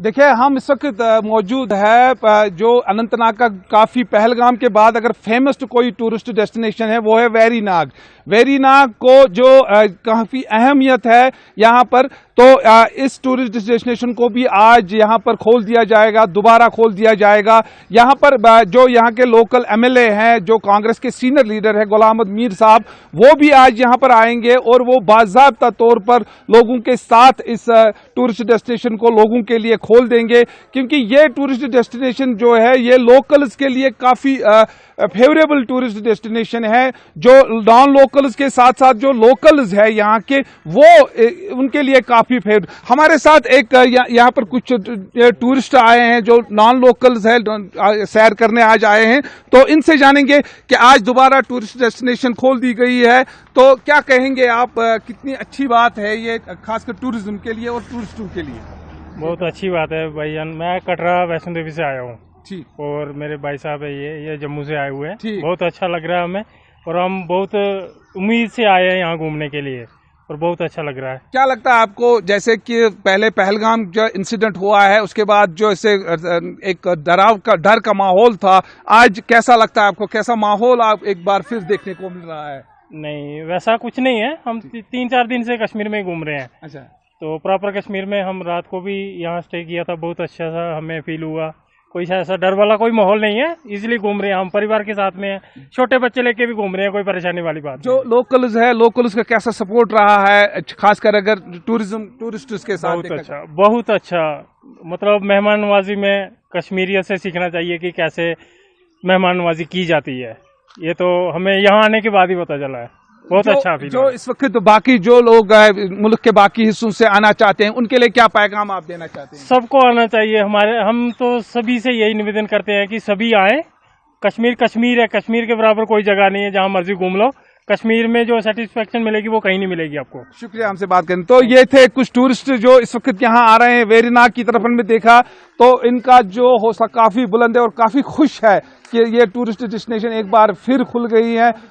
देखिए, हम इस वक्त मौजूद है जो अनंतनाग का काफ़ी पहलगाम के बाद अगर फेमस कोई टूरिस्ट डेस्टिनेशन है वो है वेरीनाग। वेरीनाग को जो काफ़ी अहमियत है यहाँ पर, तो इस टूरिस्ट डेस्टिनेशन को भी आज यहाँ पर खोल दिया जाएगा, दोबारा खोल दिया जाएगा। यहाँ पर जो यहाँ के लोकल एमएलए हैं, जो कांग्रेस के सीनियर लीडर है गुलाम अहमद मीर साहब, वो भी आज यहाँ पर आएंगे और वो बाज़ाब्ता तौर पर लोगों के साथ इस टूरिस्ट डेस्टिनेशन को लोगों के लिए खोल देंगे, क्योंकि ये टूरिस्ट डेस्टिनेशन जो है ये लोकल्स के लिए काफ़ी फेवरेबल टूरिस्ट डेस्टिनेशन है। जो नॉन लोकल्स के साथ साथ जो लोकल्स है यहाँ के, वो उनके लिए काफ़ी फेवरेट। हमारे साथ एक यहाँ पर कुछ टूरिस्ट आए हैं जो नॉन लोकल्स है, सैर करने आज आए हैं, तो इनसे जानेंगे कि आज दोबारा टूरिस्ट डेस्टिनेशन खोल दी गई है, तो क्या कहेंगे आप, कितनी अच्छी बात है ये खासकर टूरिज्म के लिए और टूरिस्टों के लिए? बहुत अच्छी बात है भाईजान। मैं कटरा वैष्णो देवी से आया हूँ ठीक, और मेरे भाई साहब है ये जम्मू से आए हुए हैं। ठीक। बहुत अच्छा लग रहा है हमें और हम बहुत उम्मीद से आए हैं यहाँ घूमने के लिए और बहुत अच्छा लग रहा है। क्या लगता है आपको, जैसे कि पहले पहलगाम जो इंसिडेंट हुआ है उसके बाद जो इसे एक डर का माहौल था, आज कैसा लगता है आपको? कैसा माहौल आप एक बार फिर देखने को मिल रहा है? नहीं, वैसा कुछ नहीं है। हम 3-4 दिन से कश्मीर में घूम रहे हैं। अच्छा, तो प्रॉपर कश्मीर में हम रात को भी यहाँ स्टे किया था। बहुत अच्छा सा हमें फील हुआ। कोई ऐसा डर वाला कोई माहौल नहीं है। इजीली घूम रहे हैं, हम परिवार के साथ में हैं। छोटे बच्चे लेके भी घूम रहे हैं, कोई परेशानी वाली बात जो लोकल्स है, लोकल्स का कैसा सपोर्ट रहा है, खासकर अगर टूरिस्ट के साथ? बहुत अच्छा। मतलब मेहमान नवाजी में कश्मीरियत से सीखना चाहिए कि कैसे मेहमान नवाजी की जाती है। ये तो हमें यहाँ आने के बाद ही पता चला है। बहुत अच्छा फील। जो इस वक्त बाकी जो लोग मुल्क के बाकी हिस्सों से आना चाहते हैं, उनके लिए क्या पैगाम आप देना चाहते हैं? सबको आना चाहिए। हम तो सभी से यही निवेदन करते हैं कि सभी आए। कश्मीर कश्मीर है, कश्मीर के बराबर कोई जगह नहीं है। जहाँ मर्जी घूम लो, कश्मीर में जो सेटिस्फेक्शन मिलेगी वो कहीं नहीं मिलेगी आपको। शुक्रिया हमसे बात करने। तो ये थे कुछ टूरिस्ट जो इस वक्त यहाँ आ रहे हैं। वेरीनाग की तरफ हमने देखा तो इनका जो हौसला काफी बुलंद है और काफी खुश है कि ये टूरिस्ट डेस्टिनेशन एक बार फिर खुल गई है।